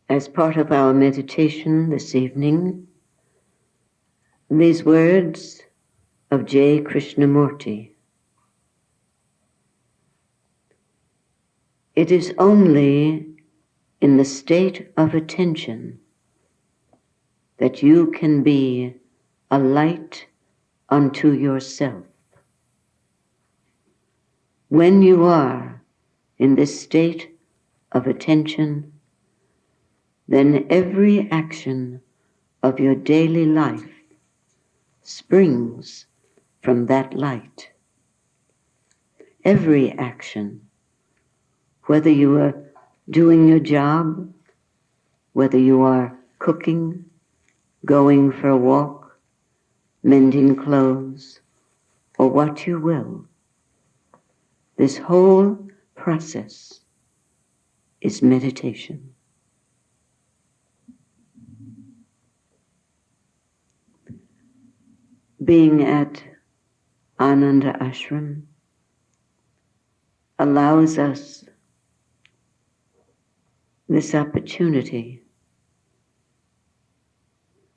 As part of our meditation this evening, these words of J. Krishnamurti. It is only in the state of attention that you can be a light unto yourself. When you are in this state of attention, then every action of your daily life springs from that light. Every action, whether you are doing your job, whether you are cooking, going for a walk, mending clothes, or what you will, this whole process is meditation. Being at Ananda Ashram allows us this opportunity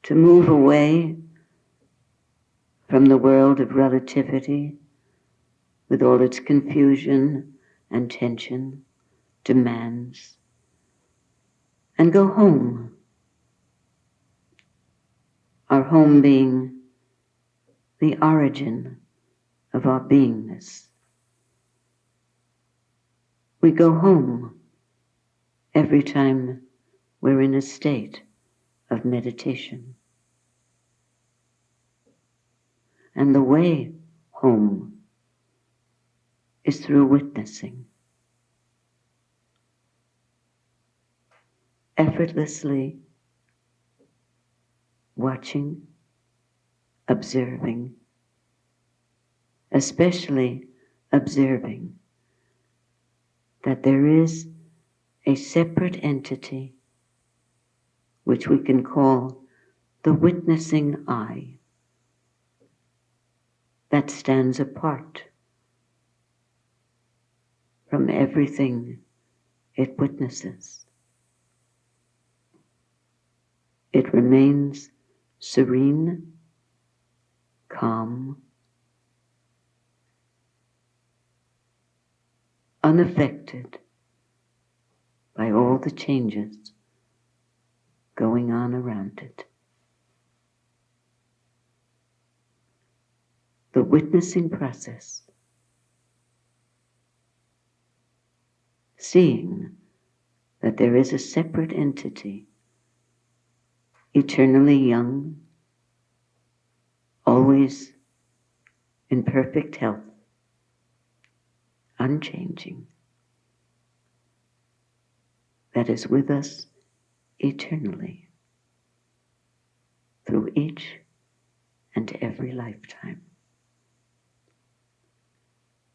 to move away from the world of relativity with all its confusion and tension, demands, and go home. Our home being the origin of our beingness. We go home every time we're in a state of meditation. And the way home is through witnessing. Effortlessly watching, observing, especially observing that there is a separate entity which we can call the witnessing eye that stands apart from everything it witnesses. It remains serene, calm, unaffected by all the changes going on around it. The witnessing process, seeing that there is a separate entity, eternally young, always in perfect health, unchanging, that is with us eternally through each and every lifetime.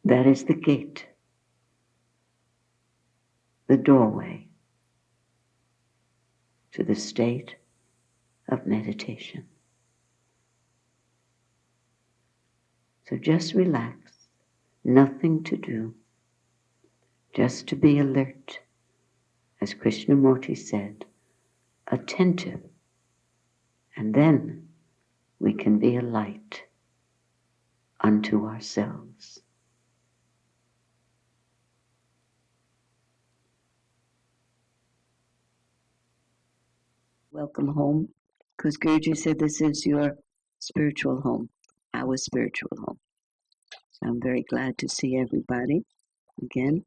That is the gate, the doorway to the state of meditation. So just relax, nothing to do, just to be alert, as Krishnamurti said, attentive, and then we can be a light unto ourselves. Welcome home, because Gurji said this is your spiritual home, our spiritual home. So I'm very glad to see everybody again.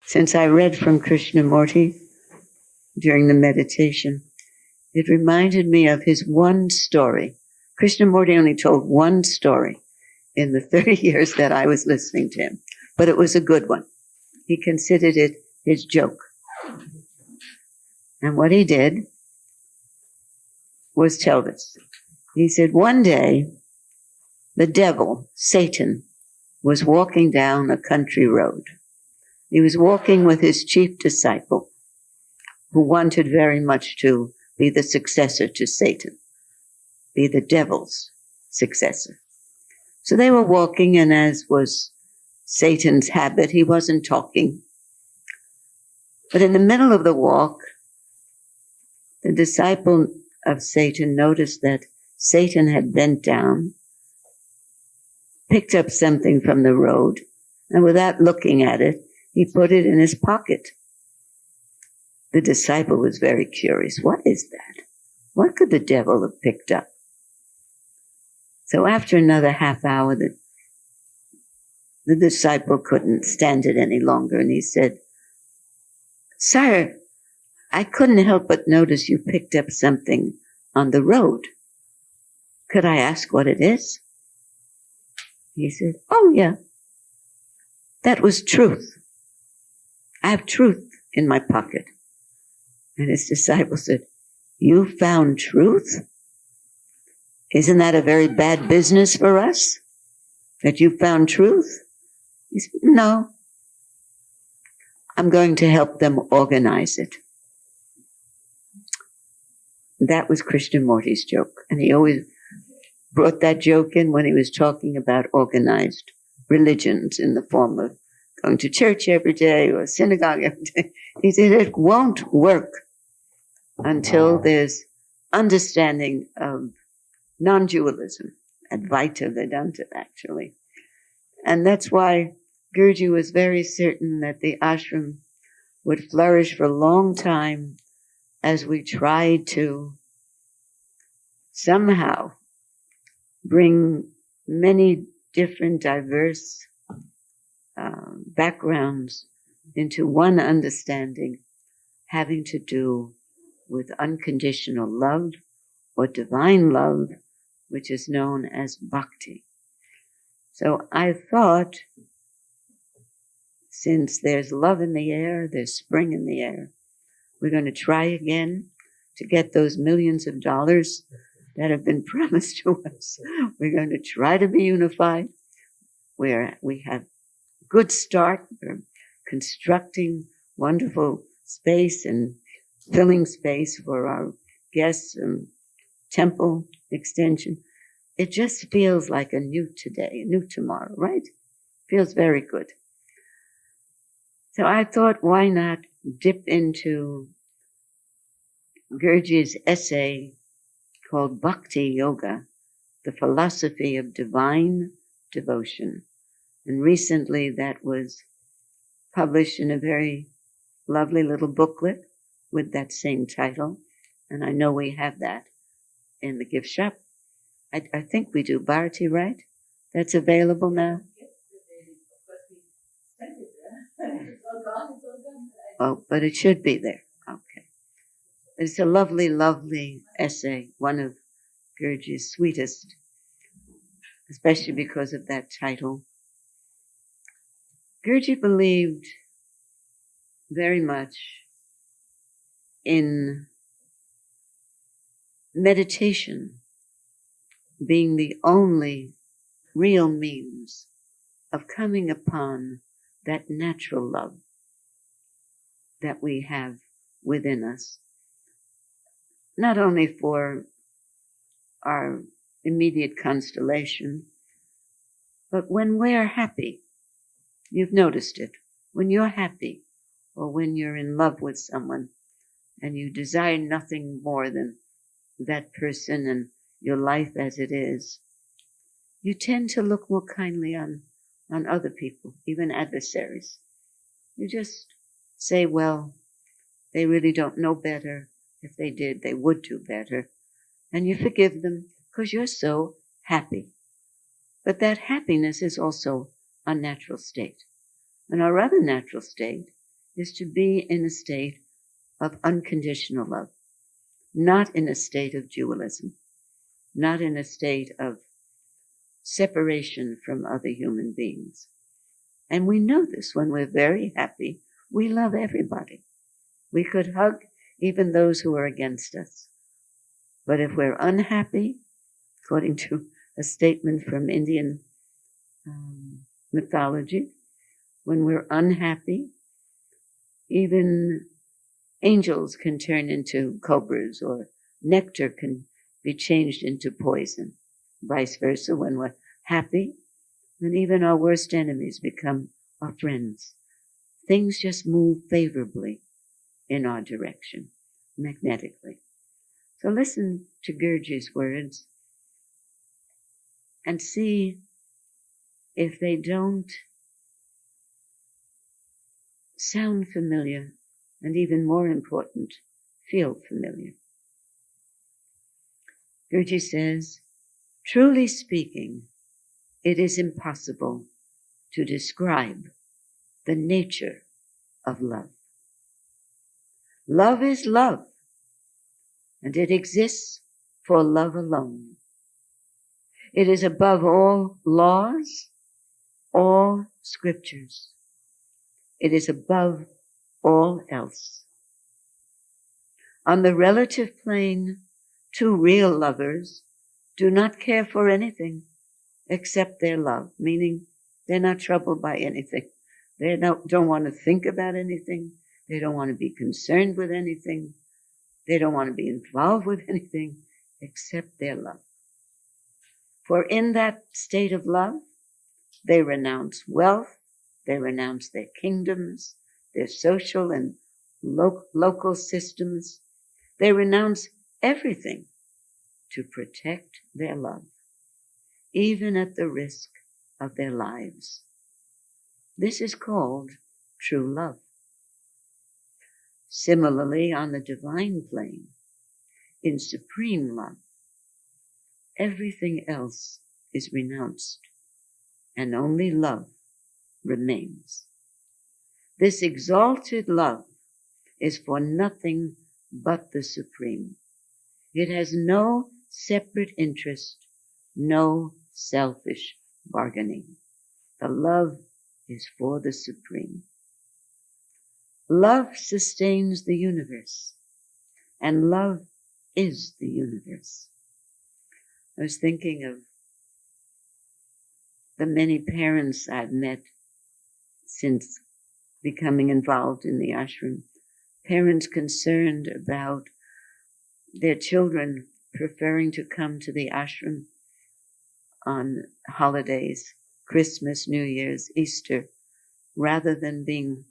Since I read from Krishnamurti during the meditation, it reminded me of his one story. Krishnamurti only told one story in the 30 years that I was listening to him, but it was a good one. He considered it his joke. And what he did was tell this. He said, one day, the devil, Satan, was walking down a country road. He was walking with his chief disciple, who wanted very much to be the successor to Satan, be the devil's successor. So they were walking, and as was Satan's habit, he wasn't talking. But in the middle of the walk, the disciple of Satan noticed that Satan had bent down, picked up something from the road, and without looking at it, he put it in his pocket. The disciple was very curious. What is that? What could the devil have picked up? So after another half hour, the disciple couldn't stand it any longer, and he said, "Sire, I couldn't help but notice you picked up something on the road. Could I ask what it is?" He said, "Oh, yeah, that was truth. I have truth in my pocket." And his disciple said, "You found truth? Isn't that a very bad business for us, that you found truth?" He said, "No, I'm going to help them organize it." That was Krishnamurti's joke, and he always brought that joke in when he was talking about organized religions in the form of going to church every day or synagogue every day. He said it won't work until there's understanding of non-dualism, Advaita Vedanta, actually. And that's why Guruji was very certain that the ashram would flourish for a long time as we tried to somehow bring many different diverse backgrounds into one understanding having to do with unconditional love or divine love, which is known as bhakti. So I thought, since there's love in the air, there's spring in the air, we're going to try again to get those millions of dollars that have been promised to us. We're going to try to be unified, where we have good start. We're constructing wonderful space and filling space for our guests and temple extension. It just feels like a new today, a new tomorrow, right? Feels very good. So I thought, why not dip into Guruji's essay called Bhakti Yoga, the philosophy of divine devotion. And recently that was published in a very lovely little booklet with that same title. And I know we have that in the gift shop. I think we do. Bharati, right? That's available now? Oh, but it should be there. Okay. It's a lovely, lovely essay, one of Guruji's sweetest, especially because of that title. Guruji believed very much in meditation being the only real means of coming upon that natural love that we have within us, not only for our immediate constellation, but when we're happy. You've noticed it. When you're happy, or when you're in love with someone, and you desire nothing more than that person and your life as it is, you tend to look more kindly on other people, even adversaries. You just say, well, they really don't know better. If they did, they would do better. And you forgive them because you're so happy. But that happiness is also a natural state. And our other natural state is to be in a state of unconditional love, not in a state of dualism, not in a state of separation from other human beings. And we know this. When we're very happy, we love everybody. We could hug even those who are against us. But if we're unhappy, according to a statement from Indian mythology, when we're unhappy, even angels can turn into cobras, or nectar can be changed into poison. Vice versa, when we're happy, then even our worst enemies become our friends. Things just move favorably in our direction, magnetically. So listen to Gurdjieff's words and see if they don't sound familiar, and even more important, feel familiar. Gurdjieff says, truly speaking, it is impossible to describe the nature of love. Love is love, and it exists for love alone. It is above all laws, all scriptures. It is above all else. On the relative plane, two real lovers do not care for anything except their love, meaning they're not troubled by anything. They don't want to think about anything. They don't want to be concerned with anything. They don't want to be involved with anything except their love. For in that state of love, they renounce wealth, they renounce their kingdoms, their social and local systems. They renounce everything to protect their love, even at the risk of their lives. This is called true love. Similarly, on the divine plane, in supreme love, everything else is renounced, and only love remains. This exalted love is for nothing but the supreme. It has no separate interest, no selfish bargaining. The love is for the supreme. Love sustains the universe, and love is the universe. I was thinking of the many parents I've met since becoming involved in the ashram. Parents concerned about their children preferring to come to the ashram on holidays, Christmas, New Year's, Easter, rather than being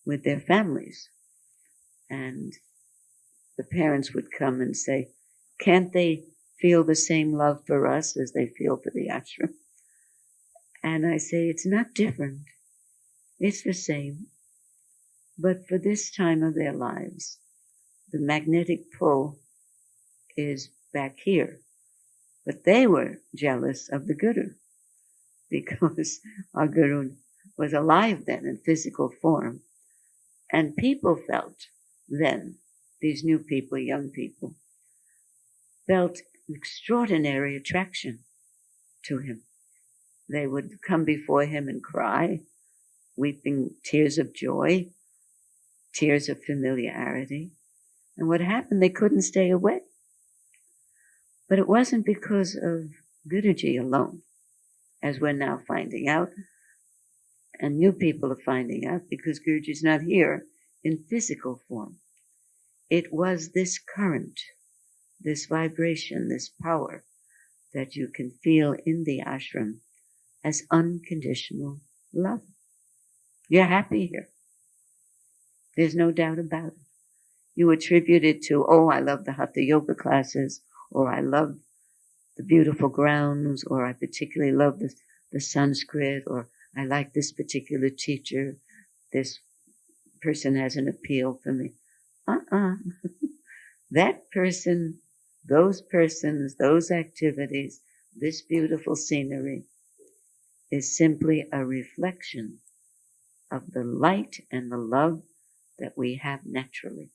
with their families. And the parents would come and say, can't they feel the same love for us as they feel for the ashram? And I say, it's not different. It's the same. But for this time of their lives, the magnetic pull is back here. But they were jealous of the Guru because our Guru was alive then in physical form. And people felt then, these new people, young people, felt an extraordinary attraction to him. They would come before him and cry, weeping tears of joy, tears of familiarity. And what happened, they couldn't stay away. But it wasn't because of Guruji alone, as we're now finding out, and new people are finding out, because Guruji's not here in physical form. It was this current, this vibration, this power that you can feel in the ashram as unconditional love. You're happy here. There's no doubt about it. You attribute it to, oh, I love the Hatha yoga classes, or I love the beautiful grounds, or I particularly love the Sanskrit, or I like this particular teacher. This person has an appeal for me. That person, those persons, those activities, this beautiful scenery is simply a reflection of the light and the love that we have naturally.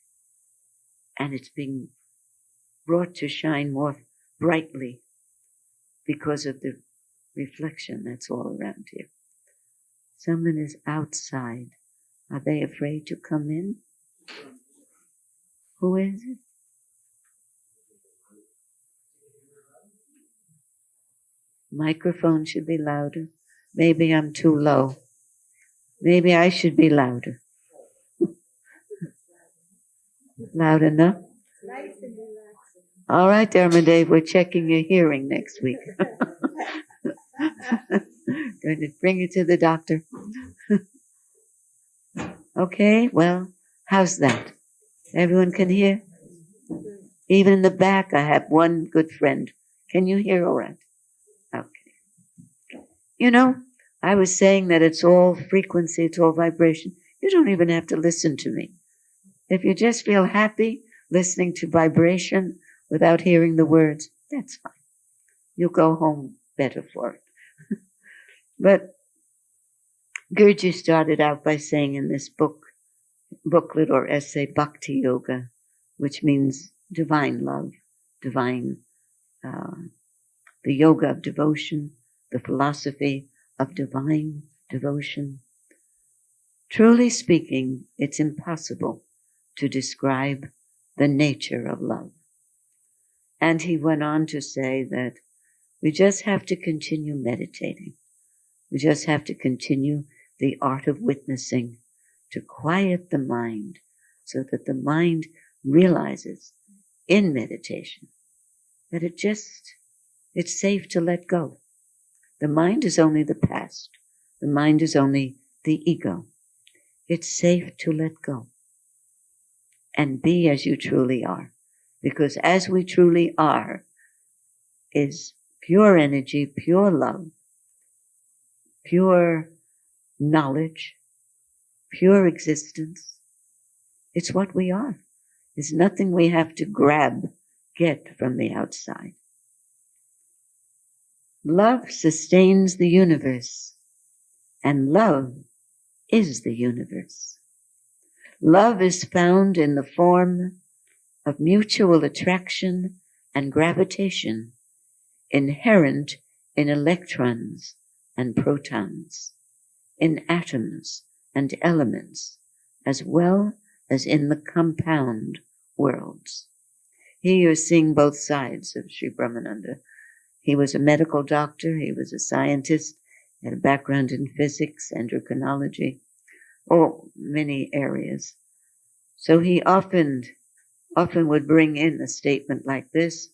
And it's being brought to shine more brightly because of the reflection that's all around here. Someone is outside. Are they afraid to come in? Who is it? Microphone should be louder. Maybe I'm too low. Maybe I should be louder. Loud enough? All right, Dharmadev, we're checking your hearing next week. Going to bring you to the doctor. Okay, well, how's that? Everyone can hear? Even in the back, I have one good friend. Can you hear all right? Okay. You know, I was saying that it's all frequency, it's all vibration. You don't even have to listen to me. If you just feel happy listening to vibration without hearing the words, that's fine. You'll go home better for it. But Gurji started out by saying in this booklet or essay, Bhakti Yoga, which means divine love, divine, the yoga of devotion, the philosophy of divine devotion. Truly speaking, it's impossible to describe the nature of love. And he went on to say that we just have to continue meditating. We just have to continue the art of witnessing to quiet the mind so that the mind realizes in meditation that it's safe to let go. The mind is only the past. The mind is only the ego. It's safe to let go and be as you truly are. Because as we truly are is pure energy, pure love, pure knowledge, pure existence. It's what we are. It's nothing we have to get from the outside. Love sustains the universe, and love is the universe. Love is found in the form of mutual attraction and gravitation inherent in electrons and protons, in atoms and elements, as well as in the compound worlds. Here you're seeing both sides of Sri Brahmananda. He was a medical doctor, he was a scientist, had a background in physics, endocrinology, many areas. So he often would bring in a statement like this: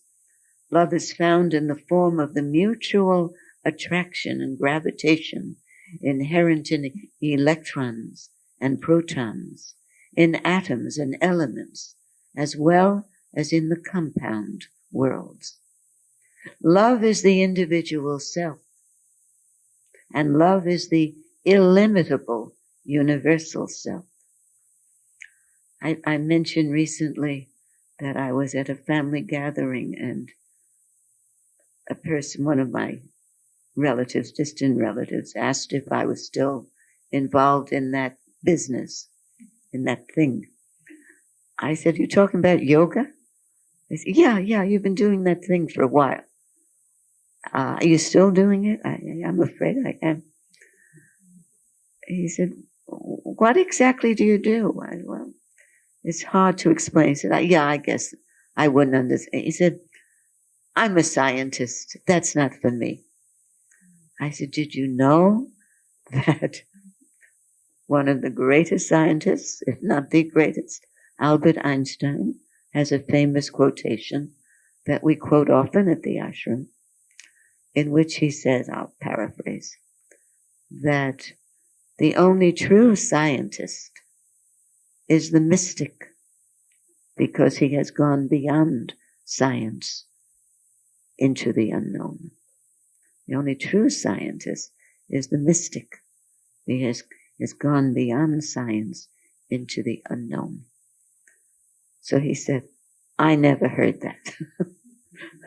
love is found in the form of the mutual attraction and gravitation inherent in electrons and protons, in atoms and elements, as well as in the compound worlds. Love is the individual self, and love is the illimitable universal self. I mentioned recently that I was at a family gathering and a person, one of my relatives, distant relatives, asked if I was still involved in that business, in that thing. I said, "You talking about yoga?" They said, yeah, you've been doing that thing for a while. Are you still doing it? I'm afraid I am. He said, "What exactly do you do?" Well, it's hard to explain. He said, "Yeah, I guess I wouldn't understand." He said, "I'm a scientist. That's not for me." I said, "Did you know that one of the greatest scientists, if not the greatest, Albert Einstein, has a famous quotation that we quote often at the ashram, in which he says, I'll paraphrase, that the only true scientist is the mystic, because he has gone beyond science into the unknown. The only true scientist is the mystic. He has gone beyond science into the unknown." So he said, "I never heard that."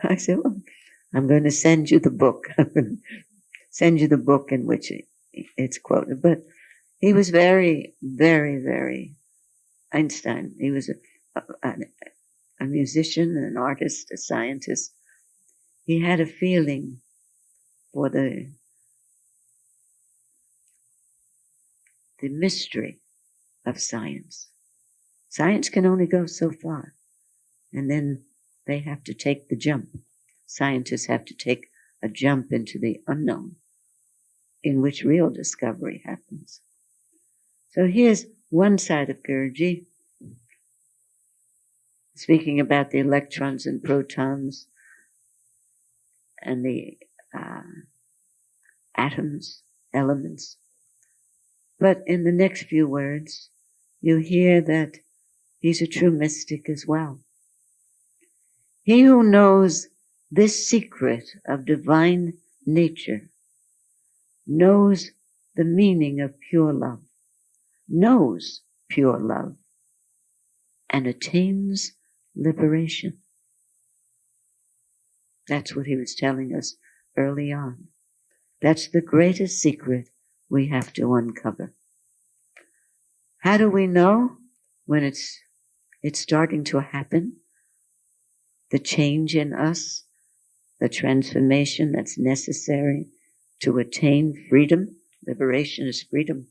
I said, "Well, I'm going to send you the book. I'm going to send you the book in which it's quoted." But he was very, very, very Einstein. He was a musician, an artist, a scientist. He had a feeling for the mystery of science. Science can only go so far, and then they have to take the jump. Scientists have to take a jump into the unknown, in which real discovery happens. So here's one side of Guruji, speaking about the electrons and protons and the atoms, elements. But in the next few words, you hear that He's a true mystic as well. He who knows this secret of divine nature knows the meaning of pure love, knows pure love, and attains liberation. That's what he was telling us early on. That's the greatest secret we have to uncover. How do we know when it's starting to happen? The change in us, the transformation that's necessary to attain freedom. Liberation is freedom.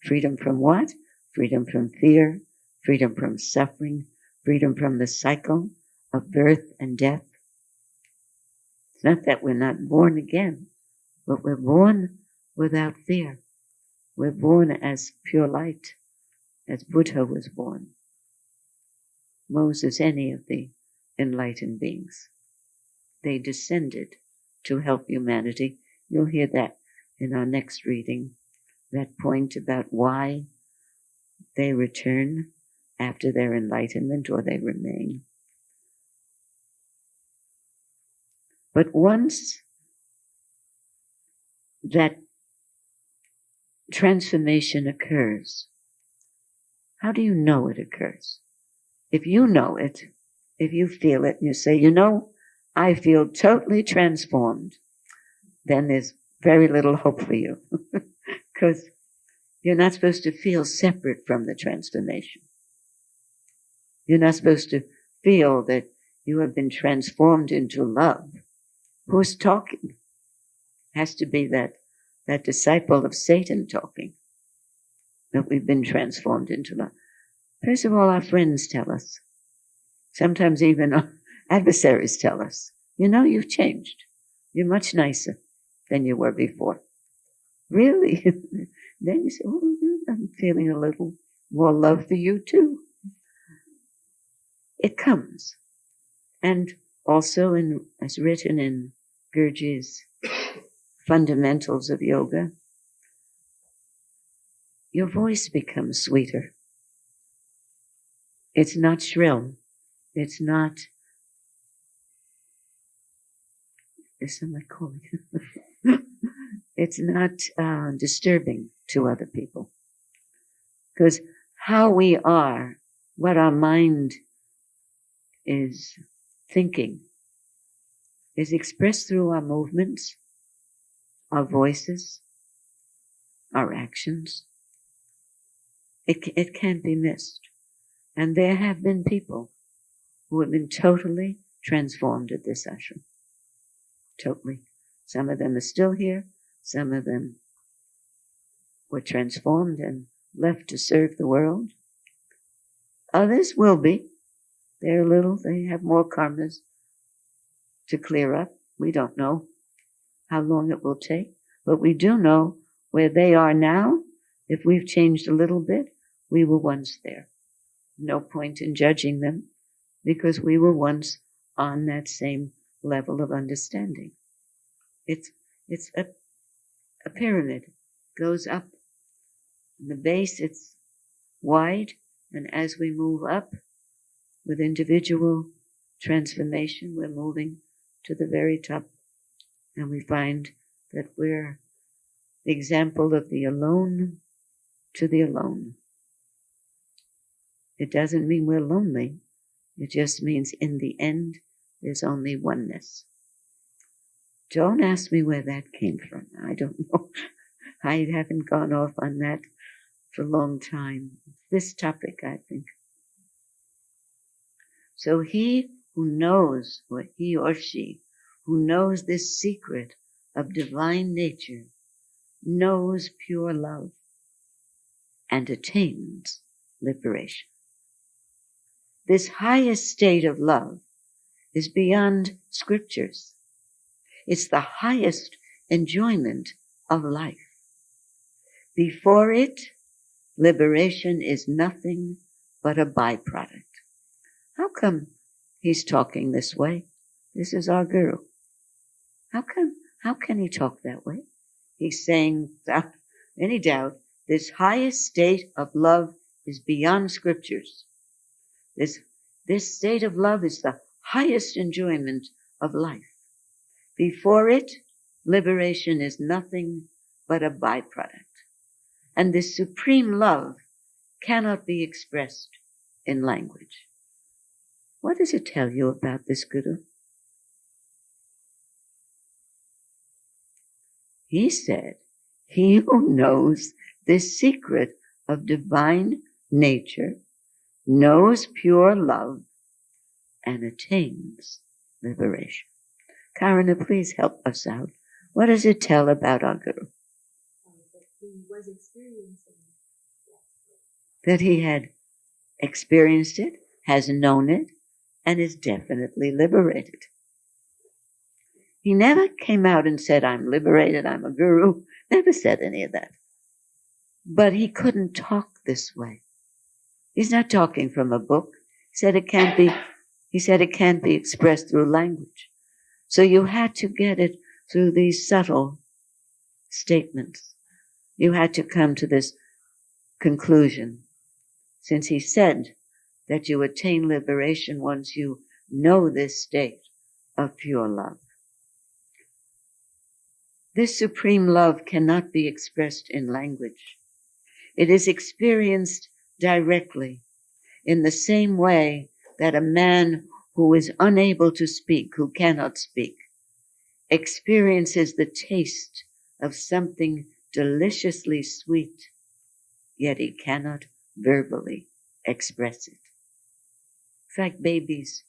Freedom from what? Freedom from fear, freedom from suffering, freedom from the cycle of birth and death. It's not that we're not born again, but we're born without fear. We're born as pure light, as Buddha was born. Moses, any of the enlightened beings. They descended to help humanity. You'll hear that in our next reading, that point about why they return after their enlightenment or they remain. But once that transformation occurs, how do you know it occurs? If you know it, if you feel it, and you say, you know, I feel totally transformed, then there's very little hope for you. Because you're not supposed to feel separate from the transformation. You're not supposed to feel that you have been transformed into love. Who's talking? Has to be that disciple of Satan talking, that we've been transformed into love. First of all, our friends tell us. Sometimes even our adversaries tell us, you know, you've changed. You're much nicer than you were before. Really? Then you say, oh, I'm feeling a little more love for you too. It comes. And also, as written in Gurdjieff's Fundamentals of Yoga, your voice becomes sweeter. It's not shrill. It's not, it's not disturbing to other people. Because how we are, what our mind is thinking, is expressed through our movements, our voices, our actions. It can't be missed. And there have been people who have been totally transformed at this ashram. Totally. Some of them are still here. Some of them were transformed and left to serve the world. Others will be. They have more karmas to clear up. We don't know how long it will take, but we do know where they are now. If we've changed a little bit, we were once there. No point in judging them, because we were once on that same level of understanding. It's a pyramid. Goes up. In the base, it's wide, and as we move up with individual transformation, we're moving to the very top, and we find that we're the example of the alone to the alone. It doesn't mean we're lonely. It just means in the end, there's only oneness. Don't ask me where that came from. I don't know. I haven't gone off on that for a long time. This topic, I think. So he who knows, or he or she, who knows this secret of divine nature, knows pure love and attains liberation. This highest state of love is beyond scriptures. It's the highest enjoyment of life. Before it, liberation is nothing but a byproduct. How come he's talking this way? This is our guru. How can he talk that way? He's saying, without any doubt, this highest state of love is beyond scriptures. This state of love is the highest enjoyment of life. Before it, liberation is nothing but a byproduct. And this supreme love cannot be expressed in language. What does it tell you about this Guru? He said, he who knows this secret of divine nature knows pure love and attains liberation. Karuna, please help us out. What does it tell about our Guru? That he was experiencing that he had experienced it, has known it, and is definitely liberated. He never came out and said, I'm liberated, I'm a guru. Never said any of that. But he couldn't talk this way. He's not talking from a book. He said it can't be expressed through language. So you had to get it through these subtle statements. You had to come to this conclusion. Since he said that you attain liberation once you know this state of pure love. This supreme love cannot be expressed in language. It is experienced directly in the same way that a man who is unable to speak, who cannot speak, experiences the taste of something deliciously sweet, yet he cannot verbally express it. In fact, babies,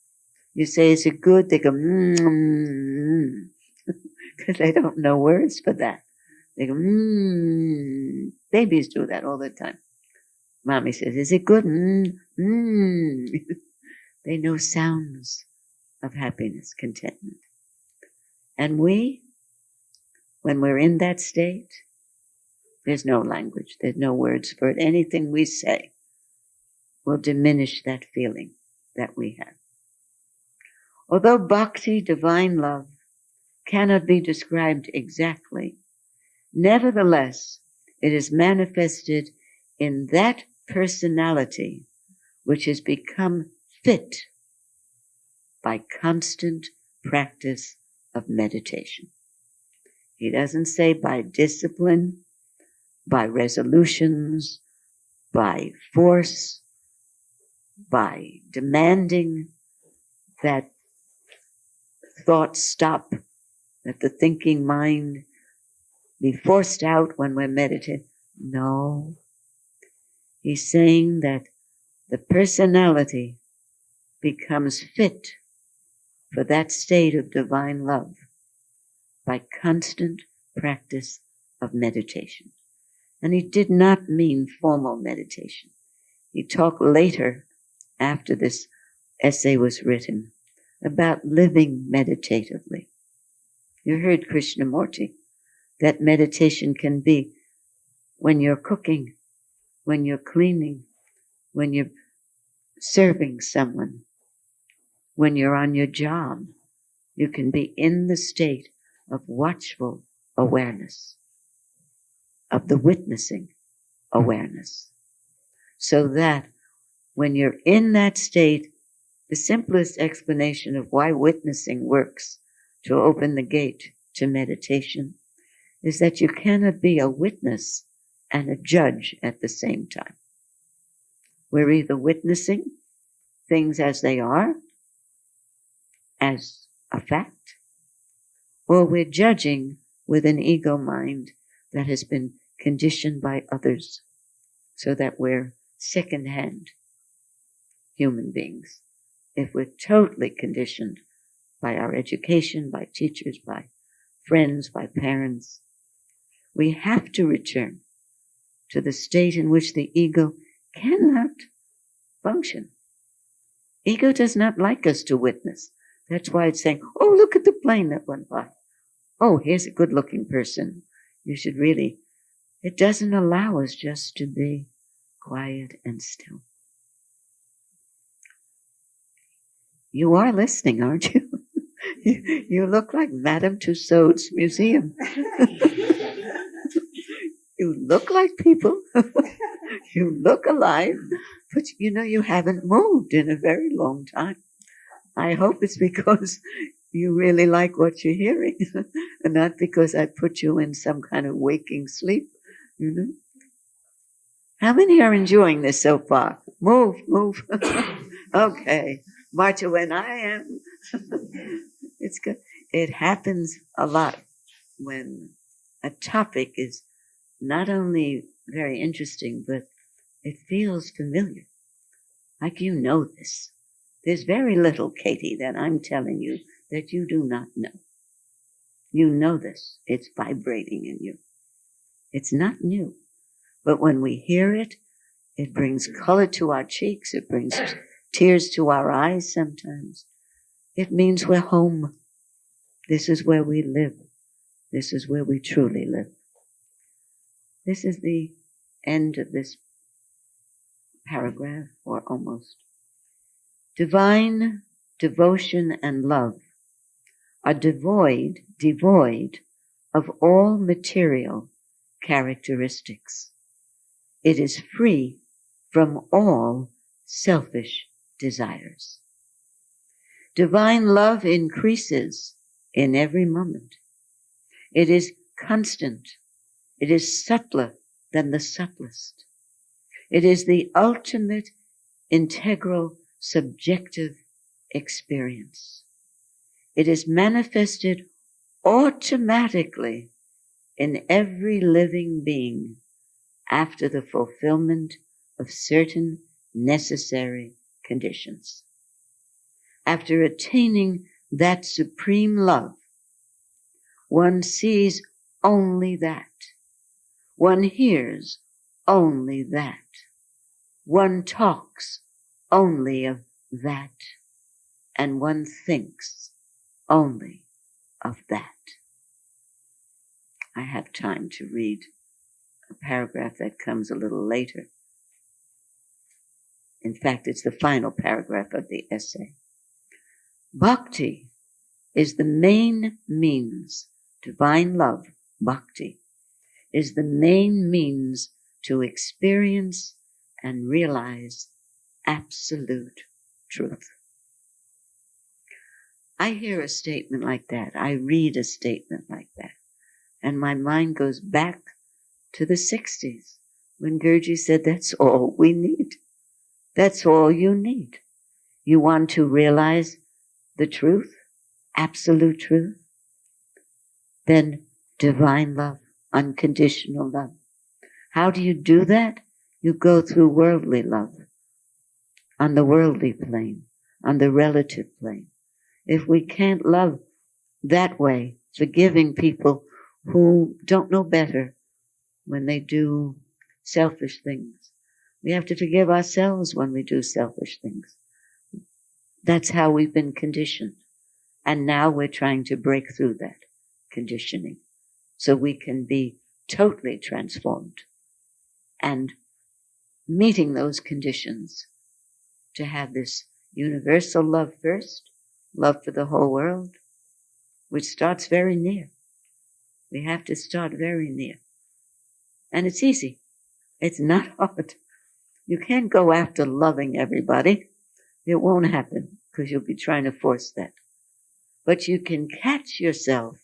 you say, is it good? They go, because they don't know words for that. They go, Babies do that all the time. Mommy says, is it good? They know sounds of happiness, contentment. And we, when we're in that state, there's no language, there's no words for it. Anything we say will diminish that feeling that we have. Although bhakti, divine love, cannot be described exactly, nevertheless, it is manifested in that personality which has become fit by constant practice of meditation. He doesn't say by discipline, by resolutions, by force, by demanding that thoughts stop, that the thinking mind be forced out when we're meditating. No. He's saying that the personality becomes fit for that state of divine love by constant practice of meditation. And he did not mean formal meditation. He talked later, after this essay was written, about living meditatively. You heard Krishnamurti, that meditation can be when you're cooking, when you're cleaning, when you're serving someone, when you're on your job. You can be in the state of watchful awareness, of the witnessing awareness. So that when you're in that state, the simplest explanation of why witnessing works to open the gate to meditation is that you cannot be a witness and a judge at the same time. We're either witnessing things as they are, as a fact, or we're judging with an ego mind that has been conditioned by others, so that we're second-hand human beings. If we're totally conditioned by our education, by teachers, by friends, by parents, we have to return to the state in which the ego cannot function. Ego does not like us to witness. That's why it's saying, oh, look at the plane that went by. Oh, here's a good-looking person. You should really... It doesn't allow us just to be quiet and still. You are listening, aren't you? You look like Madame Tussauds Museum. You look like people. You look alive, but you haven't moved in a very long time. I hope it's because you really like what you're hearing, and not because I put you in some kind of waking sleep. How many are enjoying this so far? Move, move. Okay, Marcia, when I am. It's good. It happens a lot when a topic is not only very interesting, but it feels familiar. Like you know this. There's very little, Katie, that I'm telling you that you do not know. You know this. It's vibrating in you. It's not new. But when we hear it, it brings color to our cheeks. It brings tears to our eyes sometimes. It means we're home. This is where we live. This is where we truly live. This is the end of this paragraph, or almost. Divine devotion and love are devoid of all material characteristics. It is free from all selfish desires. Divine love increases in every moment. It is constant. It is subtler than the subtlest. It is the ultimate integral subjective experience. It is manifested automatically in every living being after the fulfillment of certain necessary conditions. After attaining that supreme love, one sees only that. One hears only that. One talks only of that. And one thinks only of that. I have time to read a paragraph that comes a little later. In fact, it's the final paragraph of the essay. Bhakti is the main means, divine love, bhakti, is the main means to experience and realize absolute truth. I hear a statement like that. I read a statement like that. And my mind goes back to the 60s when Gurdjieff said, that's all we need. That's all you need. You want to realize the truth, absolute truth, then divine love, unconditional love. How do you do that? You go through worldly love, on the worldly plane, on the relative plane. If we can't love that way, forgiving people who don't know better when they do selfish things, we have to forgive ourselves when we do selfish things. That's how we've been conditioned. And now we're trying to break through that conditioning so we can be totally transformed and meeting those conditions to have this universal love first, love for the whole world, which starts very near. We have to start very near. And it's easy. It's not hard. You can't go after loving everybody. It won't happen because you'll be trying to force that. But you can catch yourself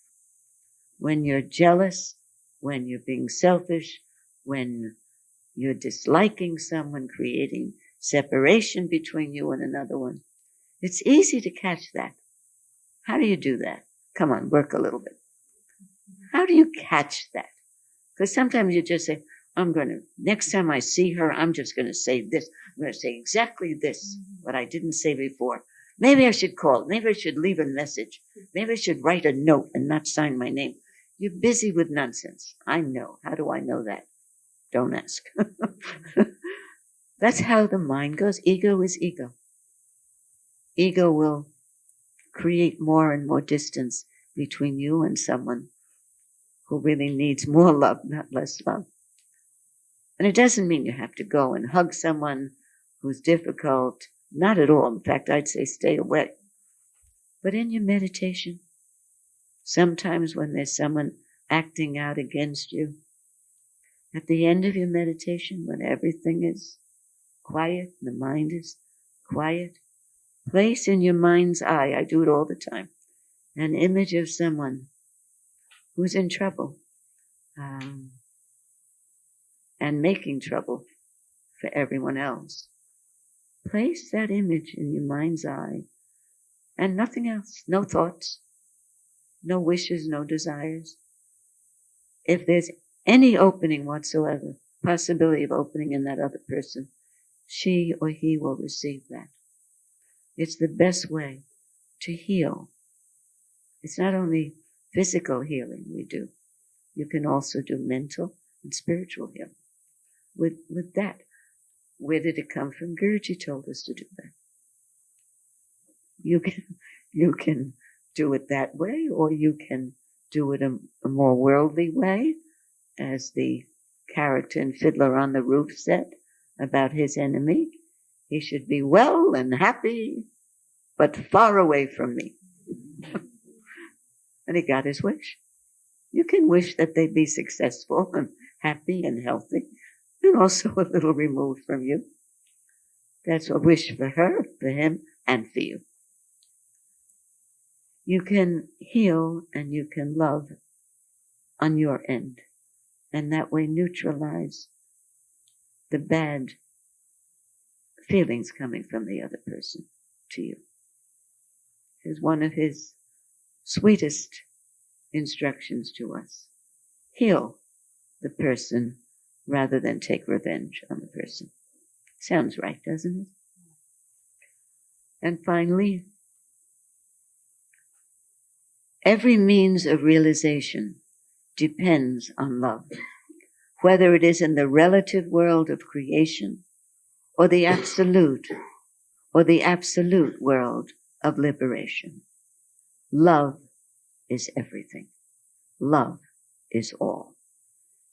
when you're jealous, when you're being selfish, when you're disliking someone, creating separation between you and another one. It's easy to catch that. How do you do that? Come on, work a little bit. How do you catch that? Because sometimes you just say, next time I see her, I'm just going to say this. I'm going to say exactly this, what I didn't say before. Maybe I should call. Maybe I should leave a message. Maybe I should write a note and not sign my name. You're busy with nonsense. I know. How do I know that? Don't ask. That's how the mind goes. Ego is ego. Ego will create more and more distance between you and someone who really needs more love, not less love. And it doesn't mean you have to go and hug someone who's difficult. Not at all. In fact, I'd say stay away. But in your meditation, sometimes when there's someone acting out against you, At the end of your meditation, when everything is quiet, the mind is quiet, place in your mind's eye, I do it all the time, an image of someone who's in trouble and making trouble for everyone else. Place that image in your mind's eye and nothing else, no thoughts, no wishes, no desires. If there's any opening whatsoever, possibility of opening in that other person, she or he will receive that. It's the best way to heal. It's not only physical healing we do. You can also do mental and spiritual healing. With that, where did it come from? Guruji told us to do that. You can do it that way, or you can do it a more worldly way, as the character in Fiddler on the Roof said about his enemy. He should be well and happy, but far away from me. And he got his wish. You can wish that they be successful and happy and healthy, and also a little removed from you. That's a wish for her, for him, and for you. You can heal and you can love on your end, and that way neutralize the bad feelings coming from the other person to you. Is one of his sweetest instructions to us. Heal the person rather than take revenge on the person. Sounds right, doesn't it? And finally, every means of realization depends on love, whether it is in the relative world of creation or the absolute world of liberation. Love is everything. Love is all.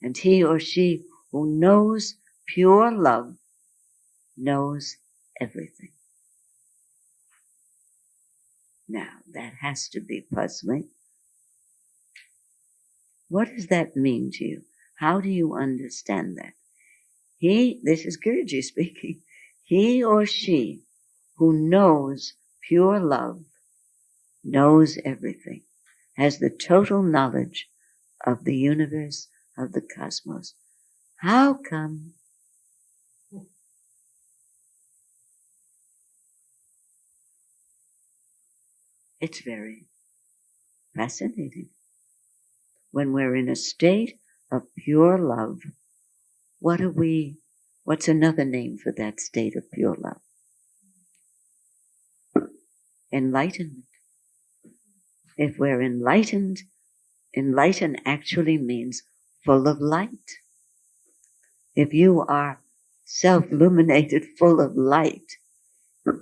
And he or she who knows pure love knows everything. Now, that has to be puzzling. What does that mean to you? How do you understand that? This is Guruji speaking, he or she who knows pure love knows everything, has the total knowledge of the universe, of the cosmos. How come? It's very fascinating. When we're in a state of pure love, what's another name for that state of pure love? Enlightenment. If we're enlightened, enlighten actually means full of light. If you are self-illuminated, full of light,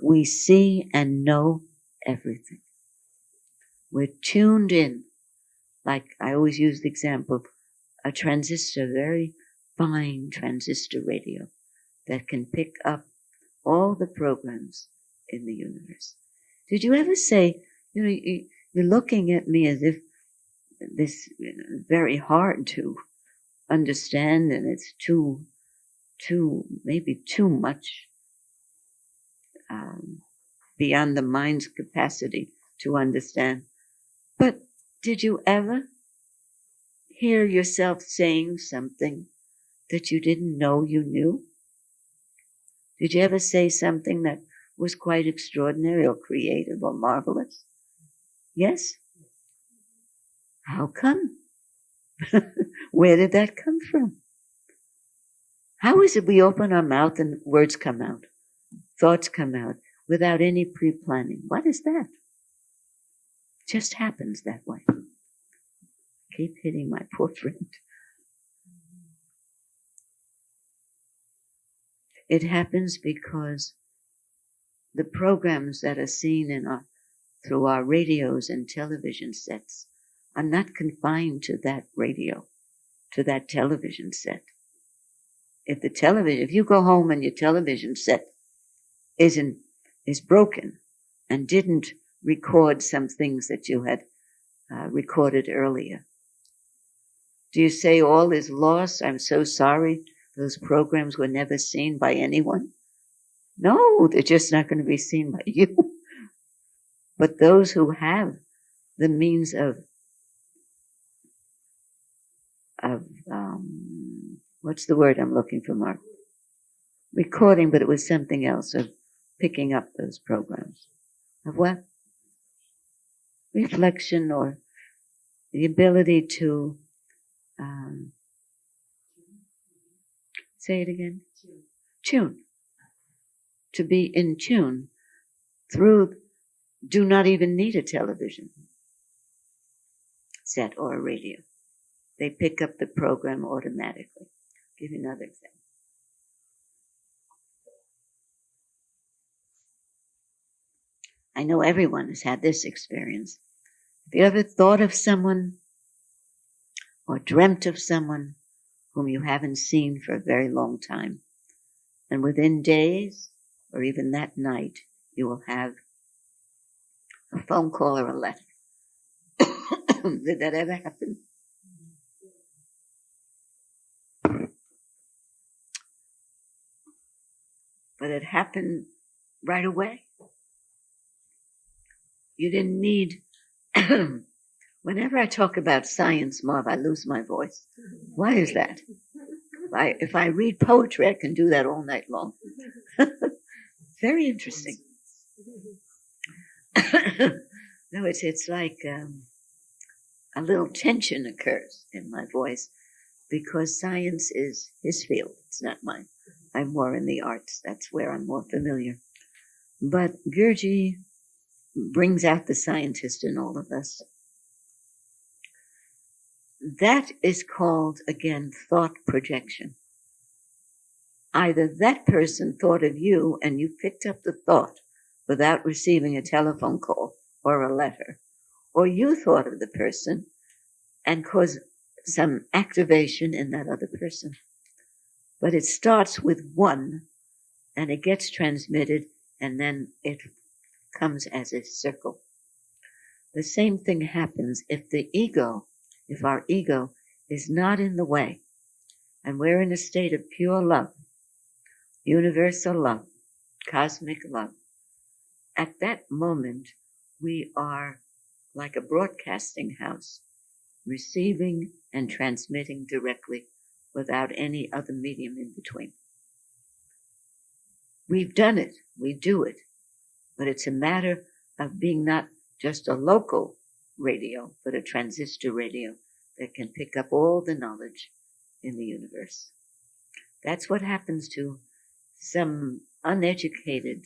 we see and know everything. We're tuned in, like I always use the example, a transistor, very fine transistor radio that can pick up all the programs in the universe. Did you ever say, you're looking at me as if this is very hard to understand and it's maybe too much beyond the mind's capacity to understand. But did you ever hear yourself saying something that you didn't know you knew? Did you ever say something that was quite extraordinary or creative or marvelous? Yes? How come? Where did that come from? How is it we open our mouth and words come out, thoughts come out without any pre-planning? What is that? It just happens that way. Keep hitting my poor friend. It happens because the programs that are seen through our radios and television sets are not confined to that radio, to that television set. If you go home and your television set is broken and didn't record some things that you had recorded earlier, Do you say all is lost? I'm so sorry. Those programs were never seen by anyone. No, they're just not going to be seen by you. But those who have the means of what's the word I'm looking for, Mark? Recording, but it was something else, of picking up those programs. Of what? Reflection, or the ability to, say it again? Tune. To be in tune through, do not even need a television set or a radio. They pick up the program automatically. I'll give you another example. I know everyone has had this experience. Have you ever thought of someone or dreamt of someone whom you haven't seen for a very long time, and within days or even that night you will have a phone call or a letter? Did that ever happen? But it happened right away. You didn't need whenever I talk about science, Marv, I lose my voice. Why is that? If I read poetry, I can do that all night long. Very interesting. No, it's like a little tension occurs in my voice, because science is his field. It's not mine. I'm more in the arts. That's where I'm more familiar. But Gurji brings out the scientist in all of us. That is called, again, thought projection. Either that person thought of you and you picked up the thought without receiving a telephone call or a letter, or you thought of the person and caused some activation in that other person. But it starts with one, and it gets transmitted, and then it comes as a circle. The same thing happens if our ego is not in the way, and we're in a state of pure love, universal love, cosmic love. At that moment, we are like a broadcasting house, receiving and transmitting directly without any other medium in between. We've done it, we do it, but it's a matter of being not just a local radio, but a transistor radio that can pick up all the knowledge in the universe. That's what happens to some uneducated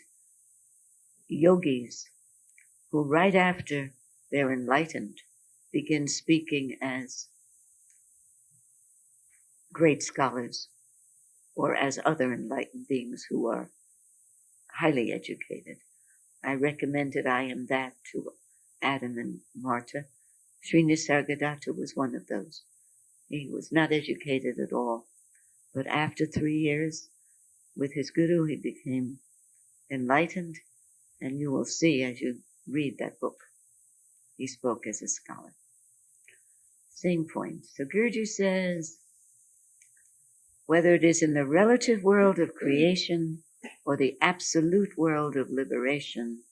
yogis who, right after they're enlightened, begin speaking as great scholars or as other enlightened beings who are highly educated. I recommended I Am That to Adam and Marta. Sri Nisargadatta was one of those. He was not educated at all, but after 3 years with his guru, he became enlightened, and you will see as you read that book, he spoke as a scholar. Same point. So Gurju says, whether it is in the relative world of creation or the absolute world of liberation,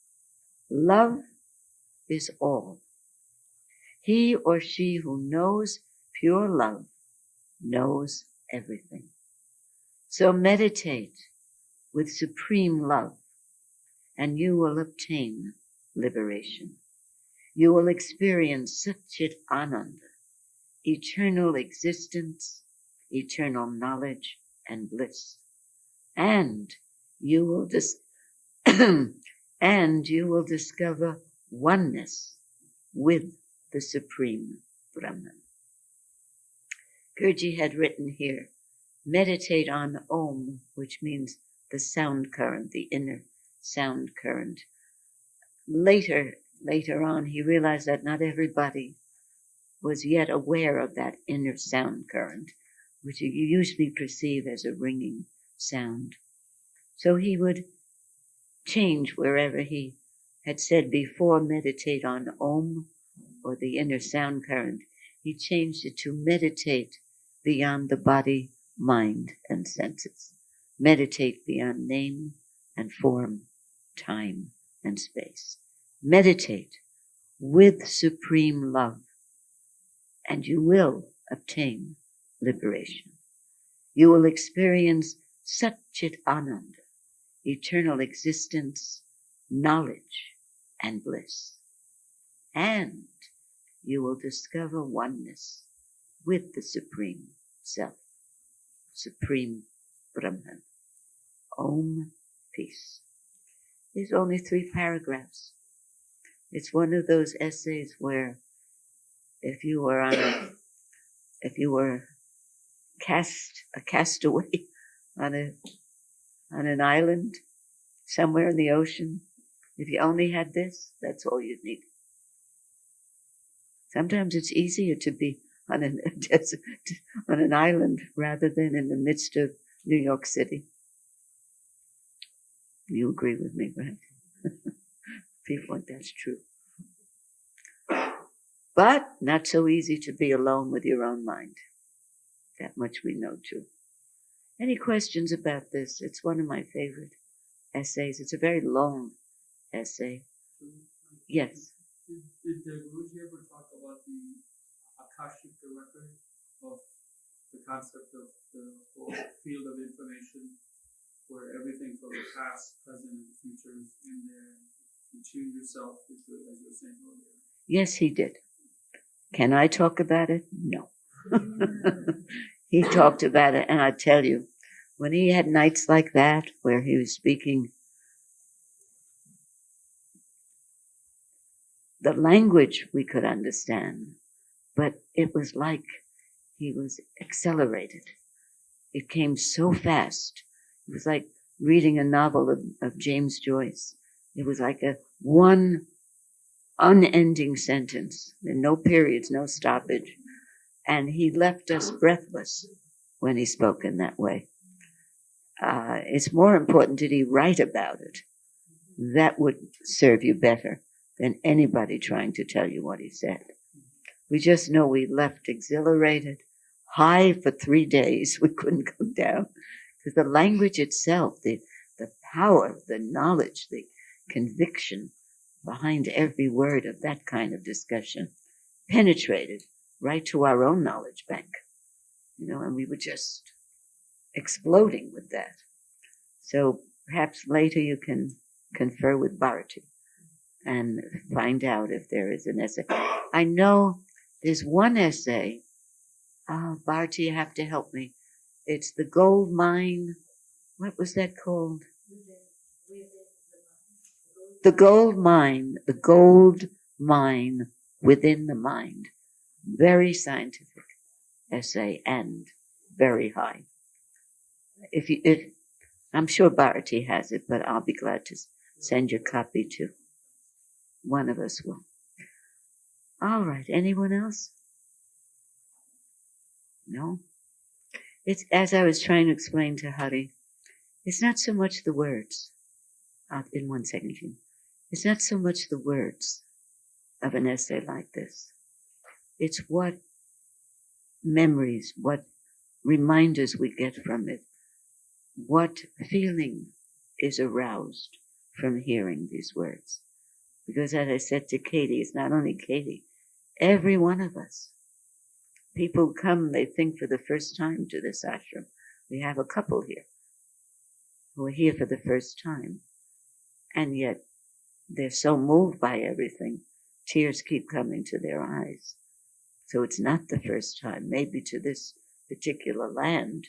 love is all. He or she who knows pure love knows everything. So meditate with supreme love, and you will obtain liberation. You will experience Satchit Ananda, eternal existence, eternal knowledge and bliss. And you will discover oneness with the Supreme Brahman. Gurji had written here, meditate on Om, which means the sound current, the inner sound current. Later on, he realized that not everybody was yet aware of that inner sound current, which you usually perceive as a ringing sound. So he would change wherever he had said before, meditate on Om or the inner sound current. He changed it to meditate beyond the body, mind, and senses. Meditate beyond name and form, time and space. Meditate with supreme love, and you will obtain liberation. You will experience Satchit Anand, eternal existence, knowledge, and bliss. And you will discover oneness with the Supreme Self, Supreme Brahman. Om, peace. There's only 3 paragraphs. It's one of those essays where if you were a castaway on an island somewhere in the ocean, if you only had this, that's all you'd need. Sometimes it's easier to be on an island rather than in the midst of New York City. You agree with me, right? People think that's true. But not so easy to be alone with your own mind. That much we know too. Any questions about this? It's one of my favorite essays. It's a very long essay. Yes. Did the Guruji ever talk about the Akashic record of the concept of the whole field of information where everything from the past, present, and future is in there? You tune yourself into it, as you were saying earlier. Yes, he did. Can I talk about it? No. He talked about it, and I tell you, when he had nights like that where he was speaking, the language we could understand, but it was like he was accelerated. It came so fast. It was like reading a novel of James Joyce. It was like a one unending sentence, no periods, no stoppage. And he left us breathless when he spoke in that way. It's more important, did he write about it? That would serve you better than anybody trying to tell you what he said. We just know we left exhilarated, high for 3 days. We couldn't come down. Because the language itself, the power, the knowledge, the conviction behind every word of that kind of discussion penetrated right to our own knowledge bank. And we were just exploding with that. So perhaps later you can confer with Bharati and find out if there is an essay. I know there's one essay. Bharati, you have to help me. It's the gold mine. What was that called? The gold mine within the mind. Very scientific essay and very high. If I'm sure Bharati has it, but I'll be glad to send your copy to one of us will. All right. Anyone else? No? It's, as I was trying to explain to Hari, it's not so much the words. In 1 second, Jean. It's not so much the words of an essay like this. It's what memories, what reminders we get from it, what feeling is aroused from hearing these words. Because as I said to Katie, it's not only Katie, every one of us. People come, they think for the first time to this ashram. We have a couple here who are here for the first time. And yet they're so moved by everything, tears keep coming to their eyes. So it's not the first time, maybe to this particular land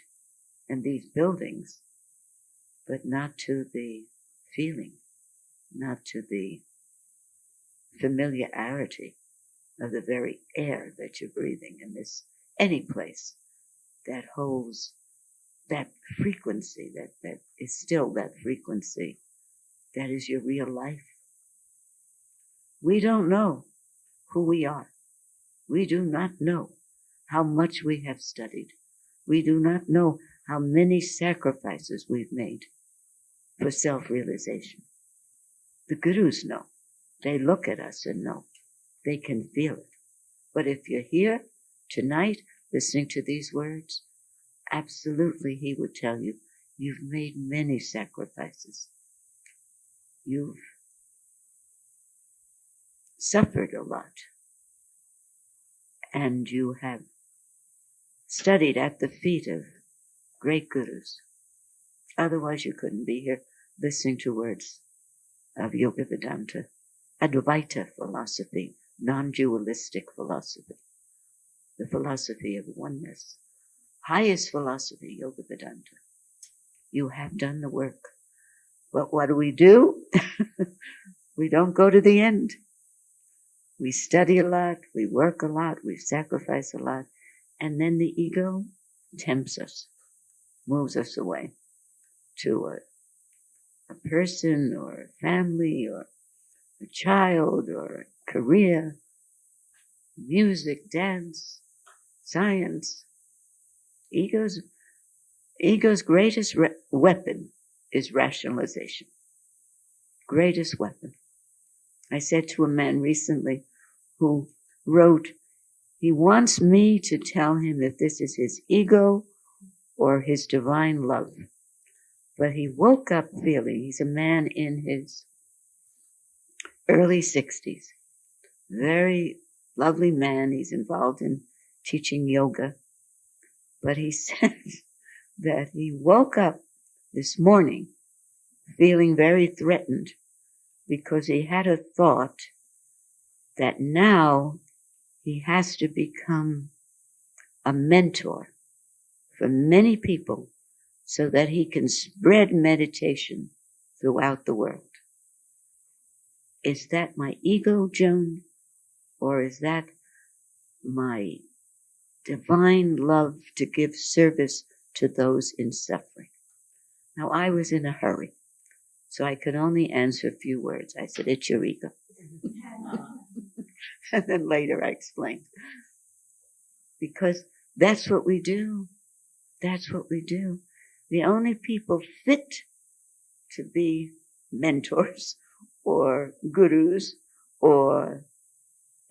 and these buildings, but not to the feeling, not to the familiarity of the very air that you're breathing in this, any place that holds that frequency, that is still that frequency, that is your real life. We don't know who we are. We do not know how much we have studied. We do not know how many sacrifices we've made for self-realization. The gurus know. They look at us and know. They can feel it. But if you're here, tonight, listening to these words, absolutely he would tell you, you've made many sacrifices. You've suffered a lot. And you have studied at the feet of great gurus. Otherwise you couldn't be here listening to words of Yoga Vedanta, Advaita philosophy, non-dualistic philosophy, the philosophy of oneness, highest philosophy, Yoga Vedanta. You have done the work. But what do? We don't go to the end. We study a lot, we work a lot, we sacrifice a lot, and then the ego tempts us, moves us away to a person or a family or a child or a career, music, dance, science. Ego's greatest weapon is rationalization. Greatest weapon. I said to a man recently who wrote, he wants me to tell him if this is his ego or his divine love. But he woke up feeling, he's a man in his early 60s, very lovely man. He's involved in teaching yoga. But he said that he woke up this morning feeling very threatened because he had a thought that now he has to become a mentor for many people so that he can spread meditation throughout the world. Is that my ego, Joan? Or is that my divine love to give service to those in suffering? Now, I was in a hurry, so I could only answer a few words. I said, it's your ego. And then later I explained. Because that's what we do. That's what we do. The only people fit to be mentors or gurus or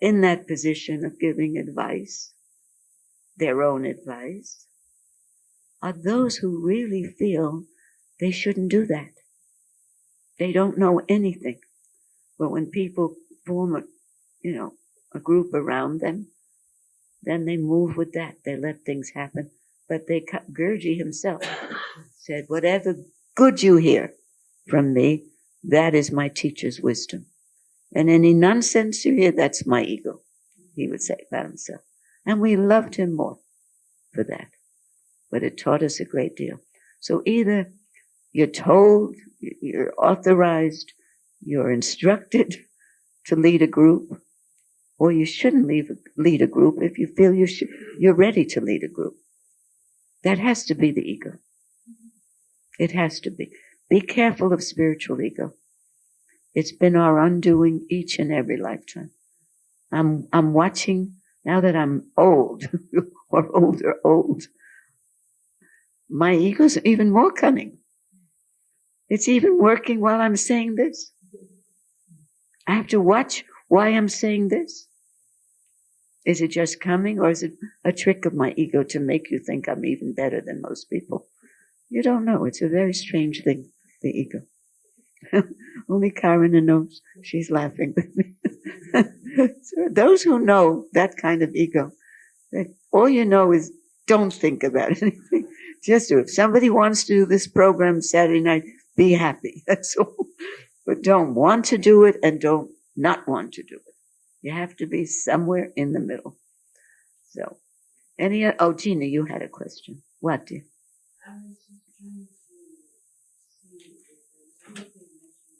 in that position of giving advice, their own advice, are those who really feel they shouldn't do that. They don't know anything. But when people form a group around them, then they move with that. They let things happen. But Gurji himself said, whatever good you hear from me, that is my teacher's wisdom. And any nonsense you hear, that's my ego, he would say about himself. And we loved him more for that. But it taught us a great deal. So either you're told, you're authorized, you're instructed to lead a group, or you shouldn't lead a group if you feel you're ready to lead a group. That has to be the ego. It has to be. Be careful of spiritual ego. It's been our undoing each and every lifetime. I'm watching, now that I'm old, or old, my ego's even more cunning. It's even working while I'm saying this. I have to watch why I'm saying this. Is it just coming, or is it a trick of my ego to make you think I'm even better than most people? You don't know. It's a very strange thing, the ego. Only Karina knows. She's laughing with me. So those who know that kind of ego, all you know is don't think about anything. Just do it. If somebody wants to do this program Saturday night, be happy. That's all. But don't want to do it and don't not want to do it. You have to be somewhere in the middle. So, Gina, you had a question. What, dear? I was just trying to see if there's anything mentioned,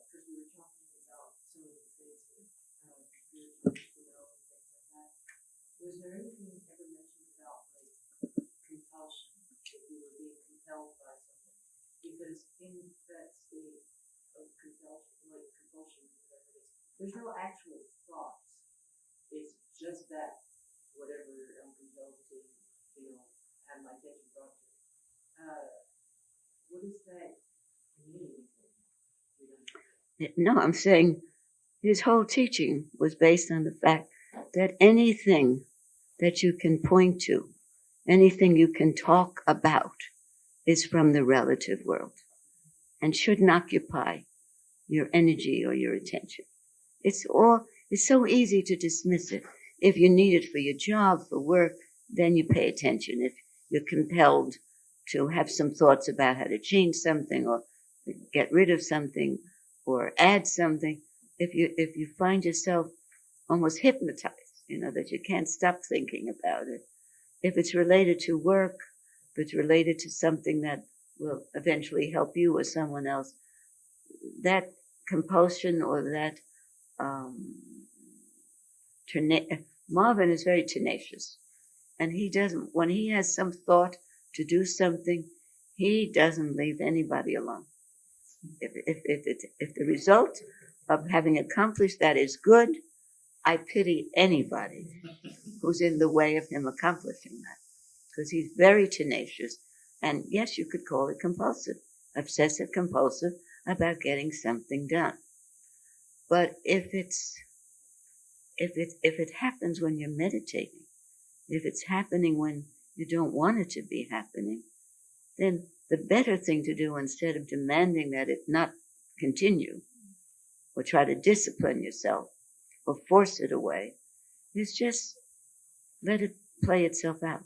because we were talking about some of the things that spiritual development, things like that. Was there anything ever mentioned about like compulsion, that you were being compelled by something? Because in that state of compulsion, whatever it is, there's no actual thoughts. It's just that whatever I'm compelled to, have my attention brought to. What does that mean? No, I'm saying his whole teaching was based on the fact that anything that you can point to, anything you can talk about, is from the relative world and shouldn't occupy your energy or your attention. It's so easy to dismiss it. If you need it for your job, for work, then you pay attention. If you're compelled to have some thoughts about how to change something or get rid of something or add something, if you find yourself almost hypnotized, that you can't stop thinking about it. If it's related to work, if it's related to something that will eventually help you or someone else, that compulsion or that Marvin is very tenacious, and he doesn't. When he has some thought to do something, he doesn't leave anybody alone. If the result of having accomplished that is good, I pity anybody who's in the way of him accomplishing that, because he's very tenacious, and yes, you could call it compulsive, obsessive compulsive about getting something done. But if it happens when you're meditating, if it's happening when you don't want it to be happening, then the better thing to do, instead of demanding that it not continue or try to discipline yourself or force it away, is just let it play itself out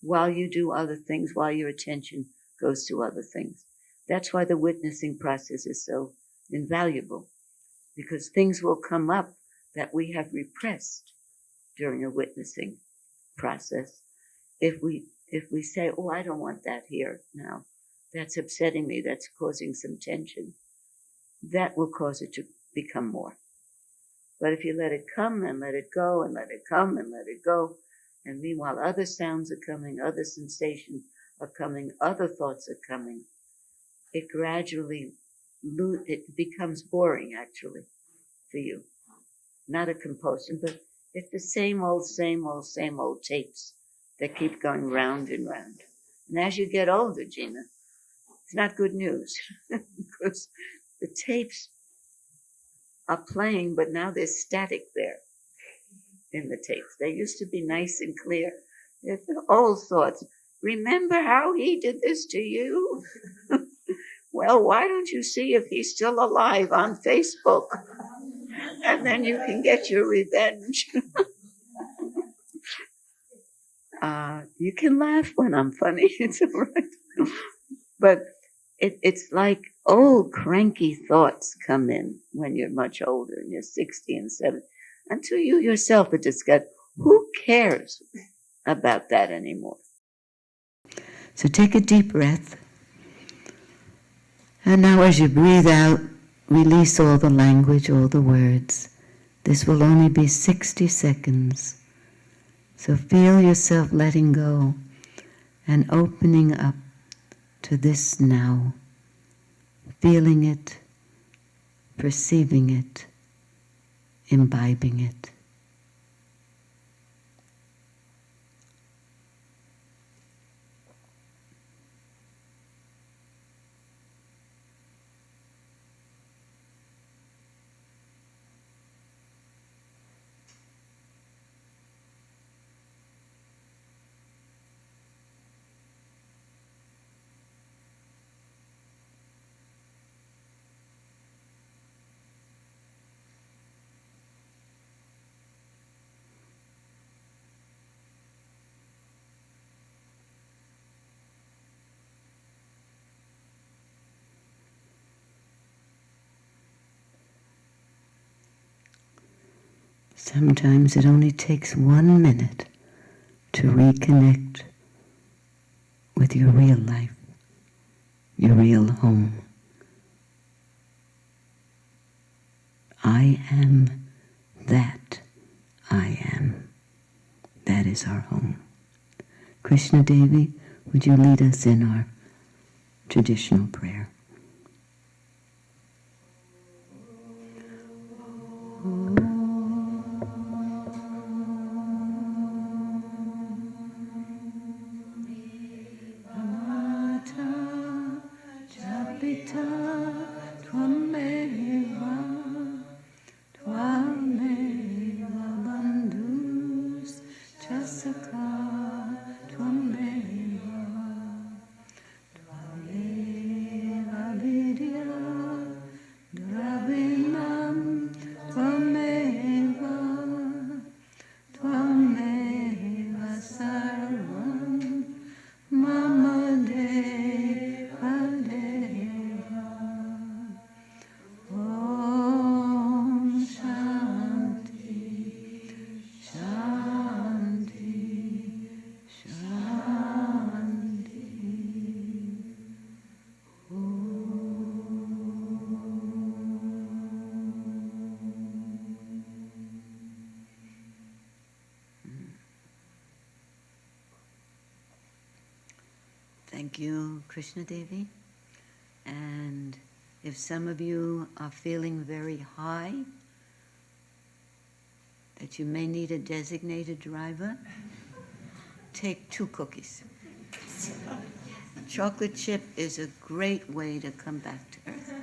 while you do other things, while your attention goes to other things. That's why the witnessing process is so invaluable, because things will come up that we have repressed during a witnessing process. If we say, oh, I don't want that here now, that's upsetting me, that's causing some tension, that will cause it to become more. But if you let it come and let it go and let it come and let it go, and meanwhile other sounds are coming, other sensations are coming, other thoughts are coming, it gradually it becomes boring, actually, for you. Not a compulsion, but it's the same old tapes that keep going round and round. And as you get older, Gina, it's not good news, because the tapes are playing, but now there's static there in the tapes. They used to be nice and clear. They're the old thoughts. Remember how he did this to you? Well, why don't you see if he's still alive on Facebook? And then you can get your revenge. You can laugh when I'm funny. It's all right. But it's like old cranky thoughts come in when you're much older and you're 60 and 70. Until you yourself are disgusted. Who cares about that anymore? So take a deep breath. And now as you breathe out, release all the language, all the words. This will only be 60 seconds. So feel yourself letting go and opening up to this now. Feeling it, perceiving it, imbibing it. Sometimes it only takes 1 minute to reconnect with your real life, your real home. I am that I am. That is our home. Krishna Devi, would you lead us in our traditional prayer? Thank you, Krishna Devi. And if some of you are feeling very high, that you may need a designated driver, take 2 cookies. Chocolate chip is a great way to come back to earth.